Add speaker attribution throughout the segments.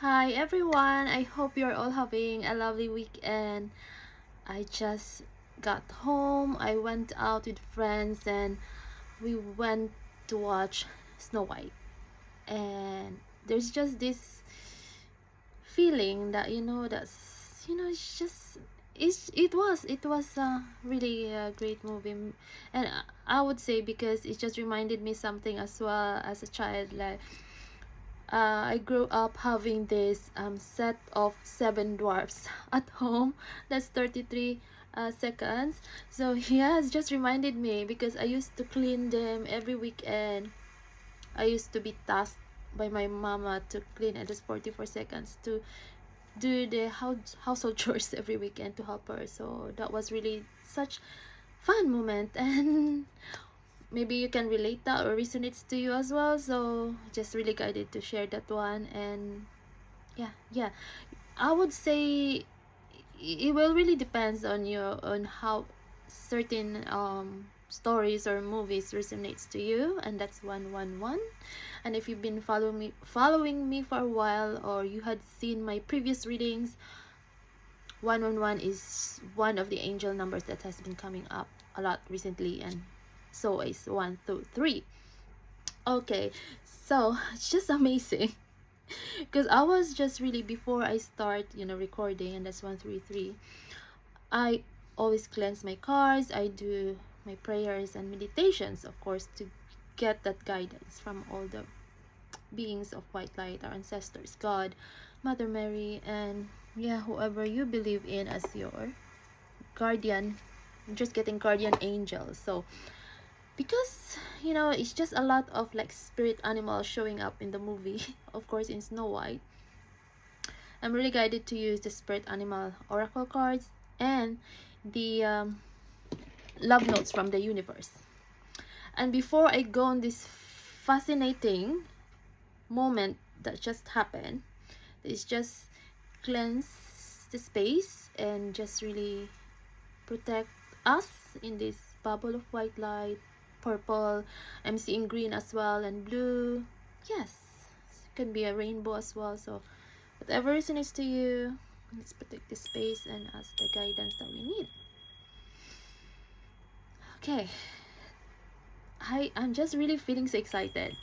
Speaker 1: Hi everyone, I hope you're all having a lovely weekend. I just got home, I went out with friends and we went to watch Snow White. And there's just this feeling that it's just it was a really great movie. And I would say because it just reminded me something as well as a child, like I grew up having this set of seven dwarfs at home. That's 33 seconds. So yeah, it's just reminded me because I used to clean them every weekend. I used to be tasked by my mama to clean at just 44 seconds to do the household chores every weekend to help her. So that was really such fun moment and maybe you can relate that or resonates to you as well, so just really guided to share that one. And yeah, I would say it will really depends on your on how certain stories or movies resonates to you, and that's 111. And if you've been following me for a while, or you had seen my previous readings, 111 is one of the angel numbers that has been coming up a lot recently, and so is 123. Okay, so it's just amazing because I was just really, before I start recording, and that's 133, I always cleanse my cards, I do my prayers and meditations, of course, to get that guidance from all the beings of white light, our ancestors, God, Mother Mary, and yeah, whoever you believe in as your guardian. I'm just getting guardian angels. So because it's just a lot of like spirit animals showing up in the movie of course in Snow White, I'm really guided to use the spirit animal oracle cards and the love notes from the universe. And before I go on this fascinating moment that just happened, it's just cleanse the space and just really protect us in this bubble of white light, purple. I'm seeing green as well, and blue. Yes, it can be a rainbow as well. So whatever resonates to you, let's protect this space and ask the guidance that we need. Okay, I'm just really feeling so excited.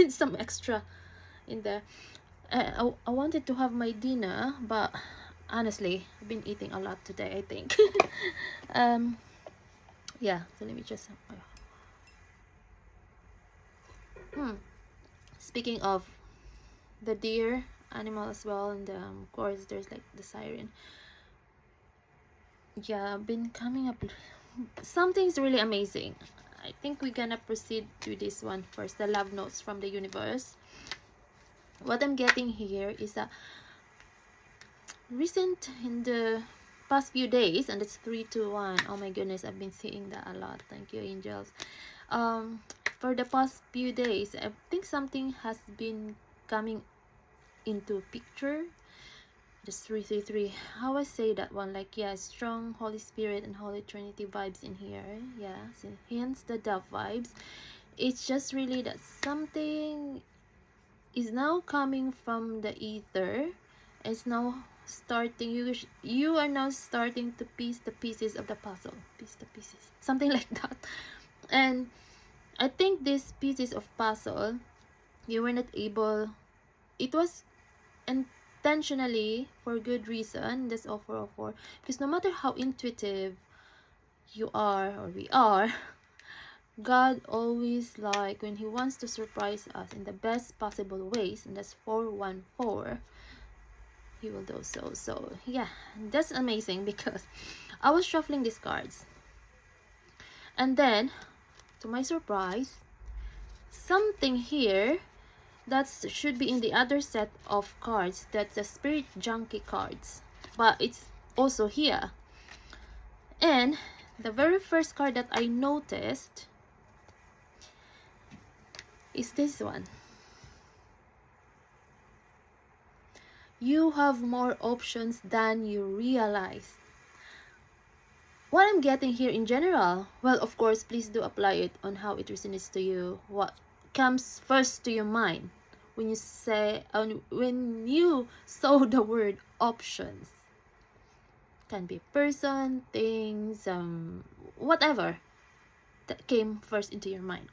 Speaker 1: Some extra in there. I wanted to have my dinner, but honestly, I've been eating a lot today, I think. um, yeah, so let me just. Speaking of the deer animal as well, and of course, there's like the siren. Yeah, been coming up. Something's really amazing. I think we're gonna proceed to this one first, the love notes from the universe. What I'm getting here is a recent in the past few days, and it's 321. Oh my goodness, I've been seeing that a lot. Thank you, angels. For the past few days, I think something has been coming into picture. Just 333. How I say that one? Like, yeah, strong Holy Spirit and Holy Trinity vibes in here. Yeah, so hence the dove vibes. It's just really that something is now coming from the ether. It's now starting. You are now starting to piece the pieces of the puzzle. Piece the pieces. Something like that. And I think these pieces of puzzle, you were not able. It was intentionally for good reason. That's all 404, because no matter how intuitive you are or we are, God always, like, when he wants to surprise us in the best possible ways, and that's 414, he will do so. So yeah, that's amazing because I was shuffling these cards, and then to my surprise, something here that should be in the other set of cards, that's the spirit junkie cards, but it's also here. And the very first card that I noticed is this one. You have more options than you realize. What I'm getting here in general, well, of course, please do apply it on how it resonates to you. What comes first to your mind? when you say, when you saw the word options. Can be person, things, whatever that came first into your mind.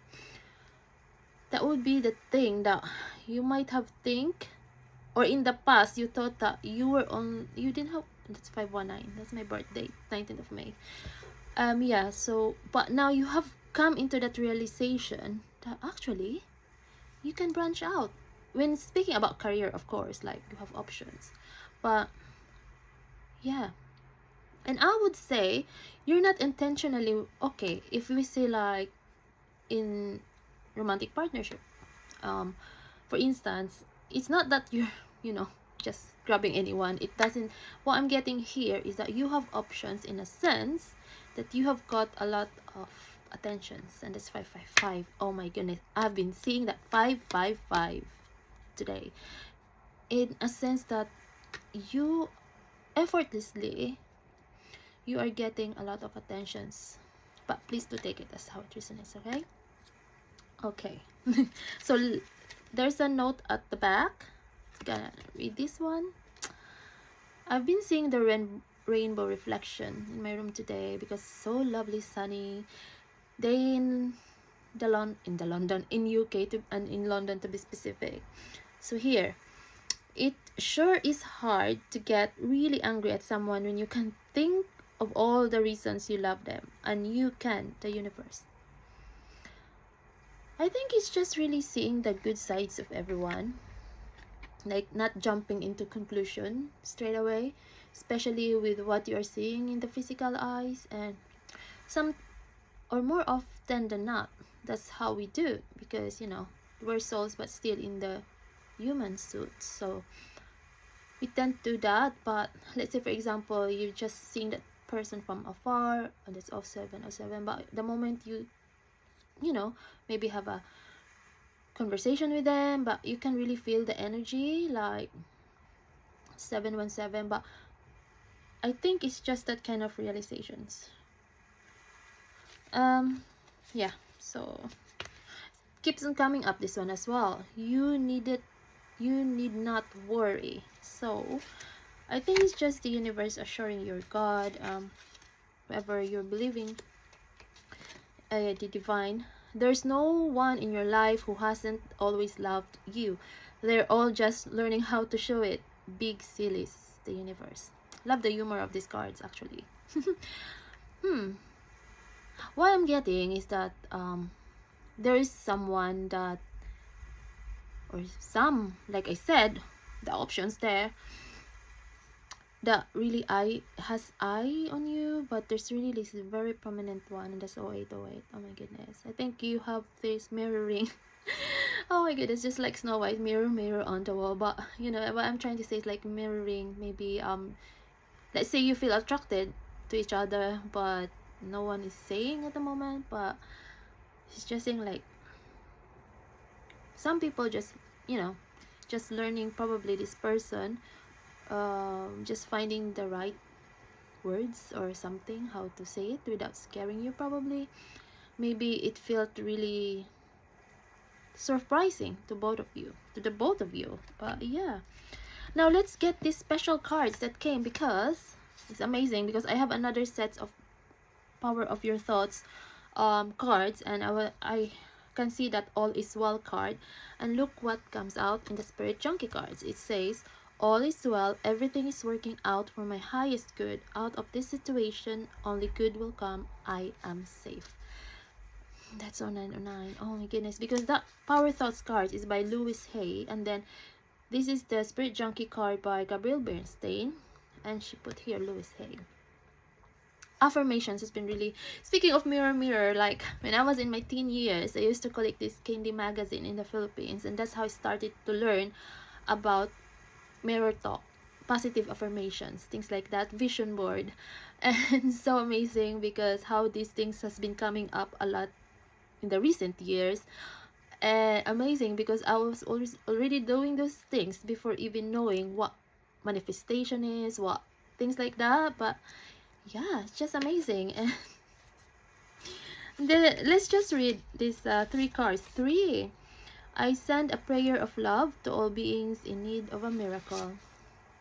Speaker 1: That would be the thing that you might have think, or in the past you thought that you didn't have. That's 519, that's my birthday, 19th of May. Yeah, so but now you have come into that realization that actually you can branch out. When speaking about career, of course, like you have options, but yeah. And I would say you're not intentionally, okay, if we say like in romantic partnership, um for instance, it's not that you're, you know, just grabbing anyone. It doesn't, what I'm getting here is that you have options in a sense that you have got a lot of attentions, and that's 555. Oh my goodness, I've been seeing that 555 today, in a sense that you effortlessly, you are getting a lot of attentions, but please do take it as how it resonates. Okay, okay. So there's a note at the back. Gonna read this one. I've been seeing the rainbow reflection in my room today because it's so lovely, sunny day in London, in UK, and in London to be specific. So here, it sure is hard to get really angry at someone when you can think of all the reasons you love them, and you can, the universe. I think it's just really seeing the good sides of everyone, like not jumping into conclusion straight away, especially with what you are seeing in the physical eyes. And some, or more often than not, that's how we do, because you know, we're souls but still in the human suits, so we tend to do that. But let's say for example, you're just seeing that person from afar, and it's off 707, but the moment you know, maybe have a conversation with them, but you can really feel the energy like 717. But I think it's just that kind of realizations. Yeah, so keeps on coming up, this one as well. You need not worry. So I think it's just the universe assuring your God, whoever you're believing, the divine, there's no one in your life who hasn't always loved you. They're all just learning how to show it. Big sillies, the universe. Love the humor of these cards, actually. What I'm getting is that there is someone that, or some, like I said, the options there, that really has eye on you, but there's really this very prominent one, and that's 0808. Oh my goodness, I think you have this mirroring. Oh my goodness, just like Snow White, mirror mirror on the wall. But you know what I'm trying to say is like mirroring. Maybe let's say you feel attracted to each other, but no one is saying at the moment, but it's just saying like some people just, you know, just learning probably this person, just finding the right words or something, how to say it without scaring you. Probably maybe it felt really surprising to the both of you. But yeah, now let's get these special cards that came, because it's amazing, because I have another set of power of your thoughts cards, and I can see that all is well card. And look what comes out in the Spirit Junkie cards. It says, all is well, everything is working out for my highest good. Out of this situation, only good will come. I am safe. That's 0909. Oh my goodness, because that Power Thoughts card is by Louise Hay, and then this is the Spirit Junkie card by Gabrielle Bernstein, and she put here Louise Hay. Affirmations has been really, speaking of mirror mirror, like when I was in my teen years, I used to collect this candy magazine in the Philippines, and that's how I started to learn about mirror talk, positive affirmations, things like that, vision board. And so amazing, because how these things has been coming up a lot in the recent years. Amazing, because I was always already doing those things before even knowing what manifestation is, what things like that. But yeah, it's just amazing. And let's just read these three cards. Three. I send a prayer of love to all beings in need of a miracle.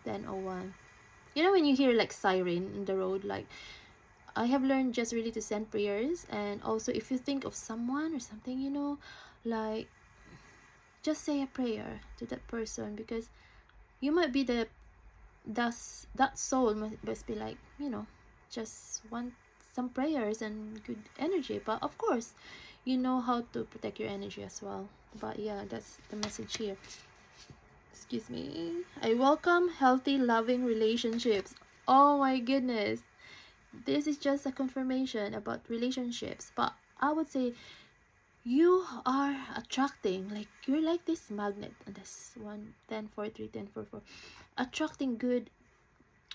Speaker 1: 10:01. You know when you hear like siren in the road, like I have learned just really to send prayers. And also if you think of someone or something, you know, like just say a prayer to that person, because you might be that soul must be like, you know, just want some prayers and good energy. But of course, you know how to protect your energy as well. But yeah, that's the message here. Excuse me. I welcome healthy, loving relationships. Oh my goodness. This is just a confirmation about relationships. But I would say you are attracting, like you're like this magnet. And that's 1 10 4 3 10 4 4, attracting good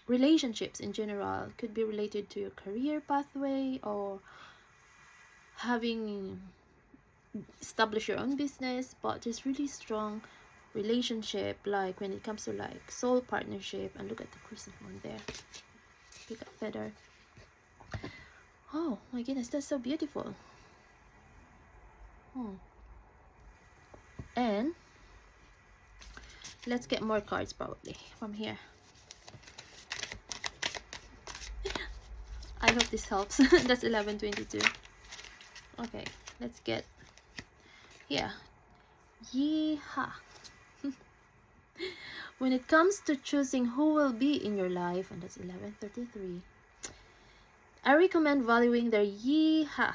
Speaker 1: relationships in general. Could be related to your career pathway, or having established your own business, but just really strong relationship, like when it comes to like soul partnership. And look at the crescent moon there, pick up feather. Oh my goodness, that's so beautiful. And let's get more cards probably from here. I hope this helps. That's 1122. Okay, let's get here. Yeehaw. When it comes to choosing who will be in your life, and that's 1133, I recommend valuing their yeehaw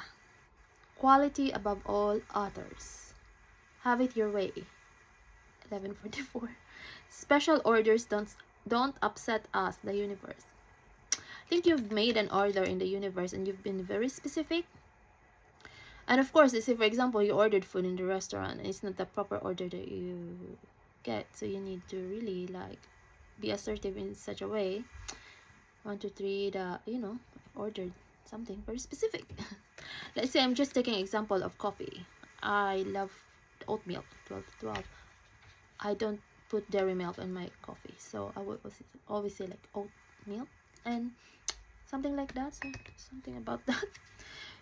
Speaker 1: quality above all others. Have it your way. 1144. Special orders don't upset us, the universe. I think you've made an order in the universe and you've been very specific. And of course, say for example, you ordered food in the restaurant and it's not the proper order that you get, so you need to really like be assertive in such a way. 1 2 3, that you know, ordered something very specific. Let's say I'm just taking example of coffee. I love oat milk, 12. I don't put dairy milk in my coffee, so I would always say like oat milk and something like that. So something about that.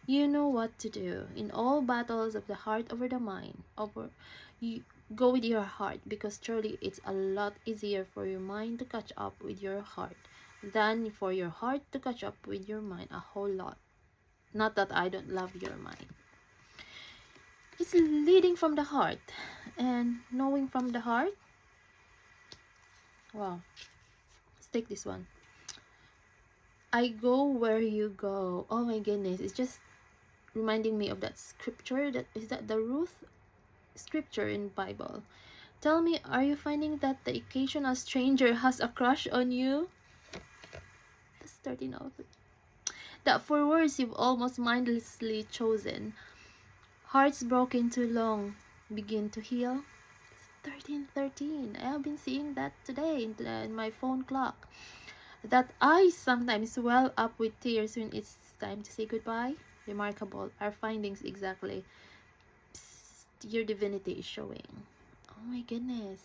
Speaker 1: You know what to do in all battles of the heart over the mind. You go with your heart, because truly it's a lot easier for your mind to catch up with your heart than for your heart to catch up with your mind. A whole lot. Not that I don't love your mind. It's leading from the heart and knowing from the heart. Wow. Let's take this one. I go where you go. Oh my goodness, it's just reminding me of that scripture. That is that the Ruth scripture in Bible. Tell me, are you finding that the occasional stranger has a crush on you? That's 13 out. That for words you've almost mindlessly chosen. Hearts broken too long begin to heal. 1313. I have been seeing that today in my phone clock. That eyes sometimes well up with tears when it's time to say goodbye. Remarkable. Our findings exactly. Psst, your divinity is showing. Oh my goodness.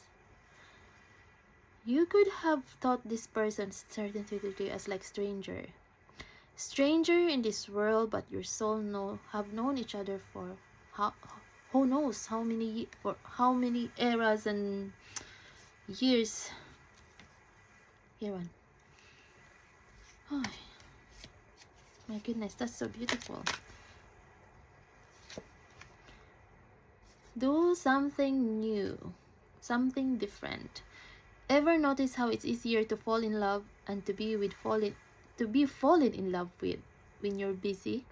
Speaker 1: You could have thought this person started with you as like stranger. Stranger in this world, but your soul have known each other for how who knows how many eras and years. Here one. Oh my goodness, that's so beautiful. Do something new, something different. Ever notice how it's easier to fall in love and to be fallen in love with when you're busy?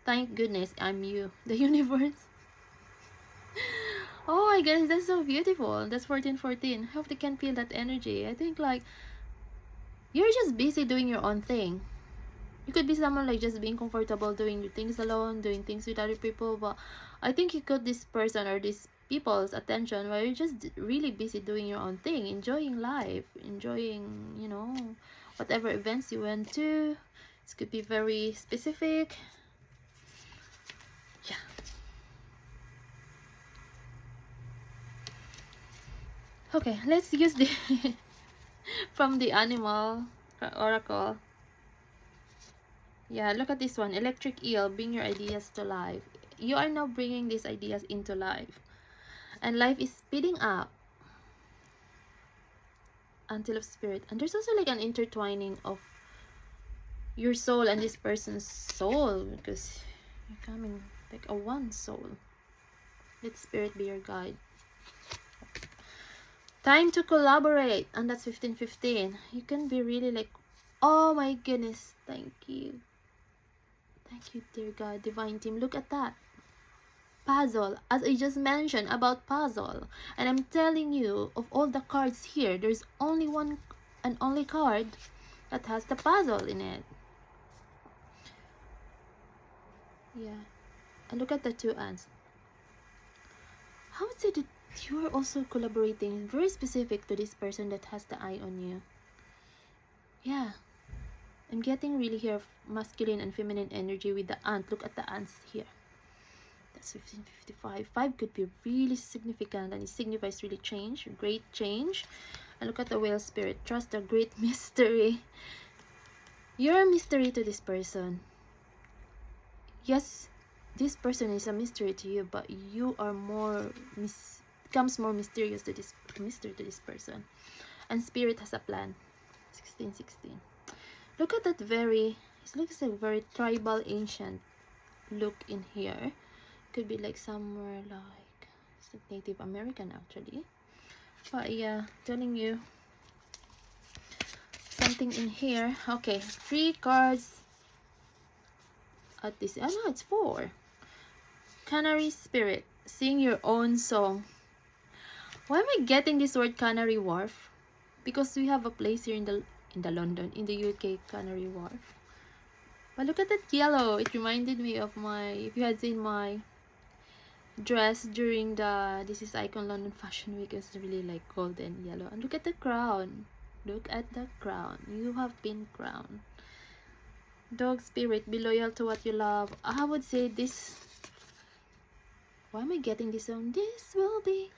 Speaker 1: Thank goodness I'm you, the universe. Oh my goodness, that's so beautiful. That's 1414. Hope they can feel that energy. I think like you're just busy doing your own thing. You could be someone like just being comfortable doing your things alone, doing things with other people, but I think you got this person or these people's attention while you're just really busy doing your own thing, enjoying life, enjoying, you know, whatever events you went to. This could be very specific. Yeah. Okay, let's use the from the animal oracle. Yeah, look at this one. Electric eel, bring your ideas to life. You are now bringing these ideas into life. and life is speeding up until of spirit. And there's also like an intertwining of your soul and this person's soul, because you're coming like a one soul. Let spirit be your guide. Time to collaborate, and that's 1515. You can be really like, oh my goodness, thank you, dear God, divine team. Look at that puzzle, as I just mentioned about puzzle. And I'm telling you, of all the cards here, there's only one and only card that has the puzzle in it. Yeah, and look at the two ants. How would say that you are also collaborating very specific to this person that has the eye on you? Yeah, I'm getting really here masculine and feminine energy with the ant. Look at the ants here. That's 1555. 5 could be really significant, and it signifies really change, great change. And look at the whale spirit. Trust the great mystery. You're a mystery to this person. Yes, this person is a mystery to you, but you are more becomes more mysterious to this person. And spirit has a plan. 1616. Look at that it looks like very tribal, ancient look in here. Could be like somewhere like Native American actually. But yeah, telling you something in here. Okay, 3 cards at this. Oh no, it's 4. Canary spirit, sing your own song. Why am I getting this word Canary Wharf? Because we have a place here in the London, in the UK, Canary Wharf. But look at that yellow. It reminded me of if you had seen my dress during the This Is Icon London Fashion Week, is really like golden yellow. And look at the crown. Look at the crown. You have been crowned. Dog spirit, be loyal to what you love. I would say this. Why am I getting this song? This will be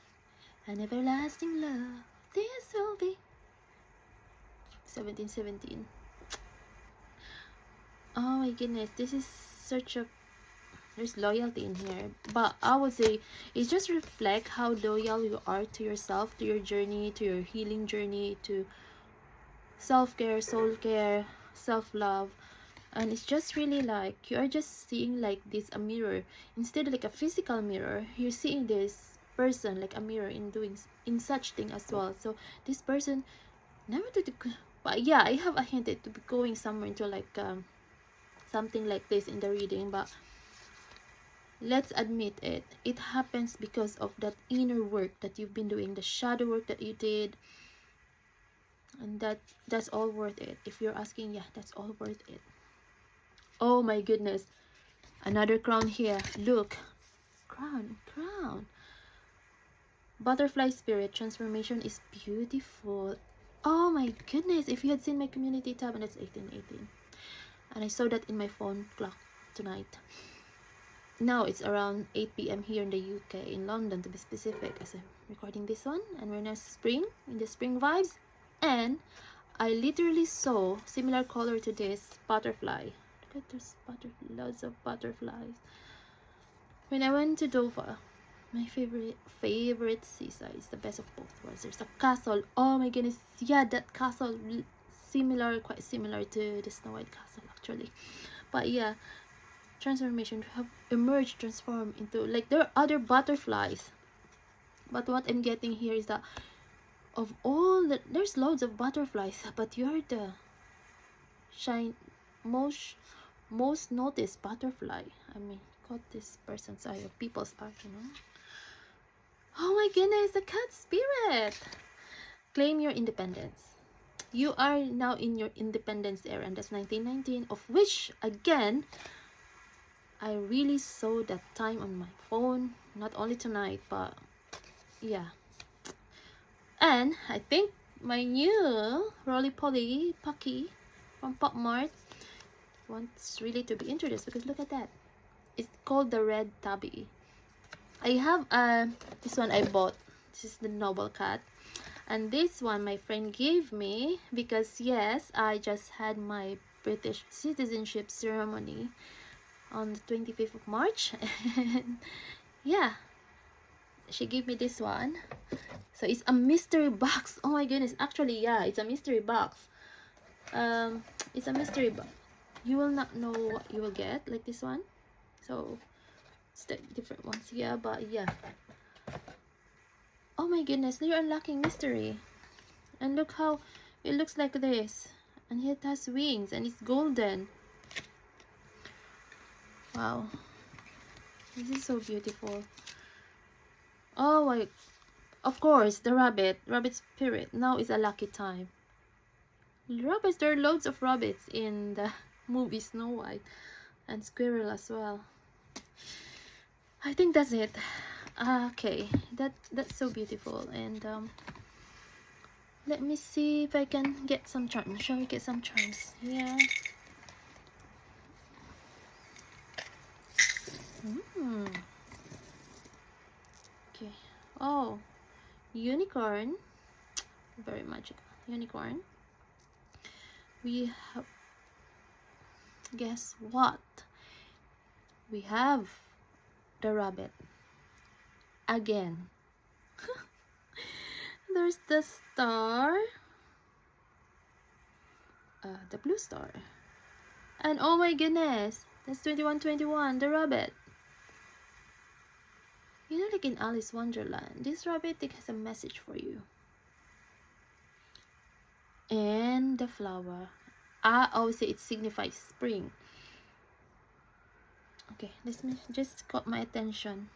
Speaker 1: an everlasting love. This will be 1717. Oh my goodness, this is such a there's loyalty in here, but I would say it just reflects how loyal you are to yourself, to your journey, to your healing journey, to self-care, soul care, self-love. And it's just really like you are just seeing like this a mirror instead of like a physical mirror. You're seeing this person like a mirror in such thing as well. So this person never to but yeah, I have a hint to be going somewhere into like something like this in the reading, but let's admit it happens because of that inner work that you've been doing, the shadow work that you did, and that's all worth it. If you're asking, yeah, that's all worth it. Oh my goodness, another crown here. Look, crown. Butterfly spirit, transformation is beautiful. Oh my goodness, if you had seen my community tab, and it's 1818, and I saw that in my phone clock tonight. Now it's around 8 p.m. here in the UK, in London to be specific, as I'm recording this one, and we're in the spring vibes. And I literally saw similar color to this butterfly. Look at this lots of butterflies. When I went to Dover, my favorite seaside, is the best of both worlds. There's a castle. Oh my goodness, yeah, that castle quite similar to the Snow White castle actually. But yeah, transformation have emerged, transformed into like there are other butterflies, but what I'm getting here is that of all that there's loads of butterflies, but you're the most noticed butterfly. I mean, got this person's eye or people's eye, you know. Oh my goodness, the cat spirit, claim your independence. You are now in your independence era, and that's 1919, of which again I really saw that time on my phone, not only tonight, but yeah. And I think my new roly-poly Pucky from Pop Mart wants really to be introduced, because look at that. It's called the Red Tabby. I have this one I bought. This is the Noble Cat. And this one my friend gave me because yes, I just had my British citizenship ceremony on the 25th of March. And yeah, she gave me this one. So it's a mystery box. Oh my goodness. Actually, yeah, it's a mystery box. It's a mystery box. You will not know what you will get, like this one. So it's the different ones here, but yeah. Oh my goodness, you're unlocking mystery. And look how it looks like this. And it has wings and it's golden. Wow. This is so beautiful. Oh my, of course, the rabbit spirit. Now is a lucky time. Rabbits, there are loads of rabbits in the movie Snow White. And squirrel as well. I think that's it. Okay, that's so beautiful. And let me see if I can get some charms. Shall we get some charms? Yeah. Okay. Oh, unicorn. Very magical. Unicorn. We have. Guess what? We have the rabbit again. There's the star. The blue star. And oh my goodness, that's 2121, the rabbit. You know, like in Alice Wonderland, this rabbit has a message for you. And the flower. I always say it signifies spring. Okay, this just caught my attention.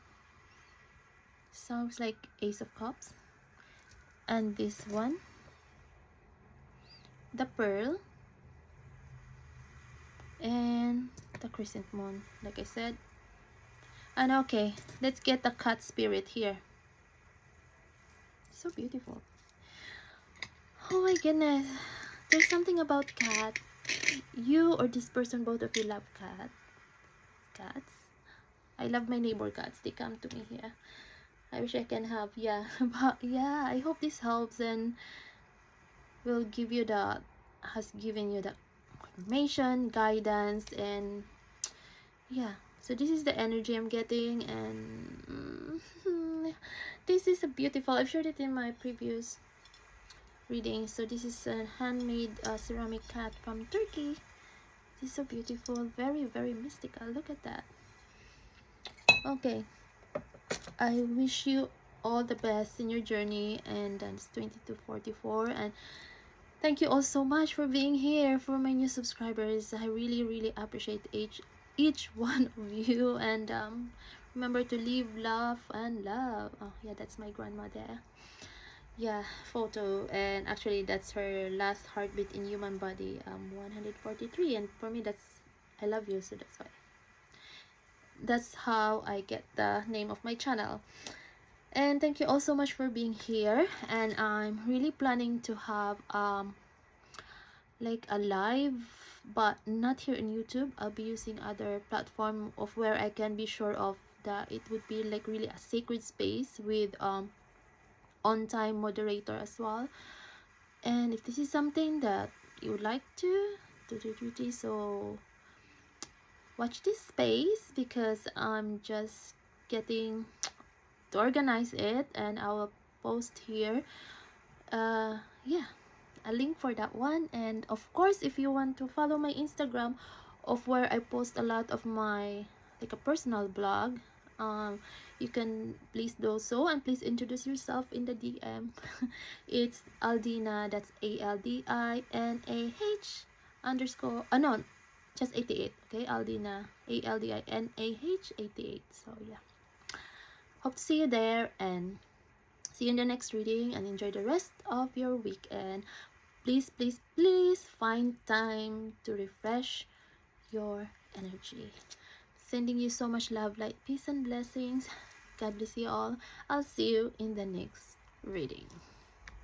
Speaker 1: Sounds like Ace of Cups. And this one, the pearl. And the crescent moon, like I said. And okay, let's get the cat spirit here. So beautiful. Oh my goodness, there's something about cat. You or this person, both of you love cats. I love my neighbor cats. They come to me here. I wish I can have, yeah. But yeah, I hope this helps and will give you the, has given you the information, guidance, and yeah. So this is the energy I'm getting, and this is a beautiful, I've showed it in my previous reading. So this is a handmade ceramic cat from Turkey. This is so beautiful, very, very mystical. Look at that. Okay, I wish you all the best in your journey, and it's 2244. And thank you all so much for being here. For my new subscribers, I really, really appreciate each one of you. And remember to live, laugh, and love. Oh yeah, that's my grandmother. Yeah, photo. And actually that's her last heartbeat in human body, 143. And for me, that's, I love you, so that's why, that's how I get the name of my channel. And thank you all so much for being here. And I'm really planning to have like a live, but not here in YouTube. I'll be using other platform of where I can be sure of that it would be like really a sacred space with on time moderator as well. And if this is something that you would like to do this, so watch this space, because I'm just getting to organize it, and I will post here yeah, a link for that one. And of course, if you want to follow my Instagram, of where I post a lot of my like a personal blog, you can please do so, and please introduce yourself in the DM. It's Aldinah, that's ALDINAH underscore no, just 88. Okay, Aldinah, ALDINAH 88. So yeah, hope to see you there, and see you in the next reading, and enjoy the rest of your weekend. Please, please, please find time to refresh your energy. Sending you so much love, light, peace, and blessings. God bless you all. I'll see you in the next reading.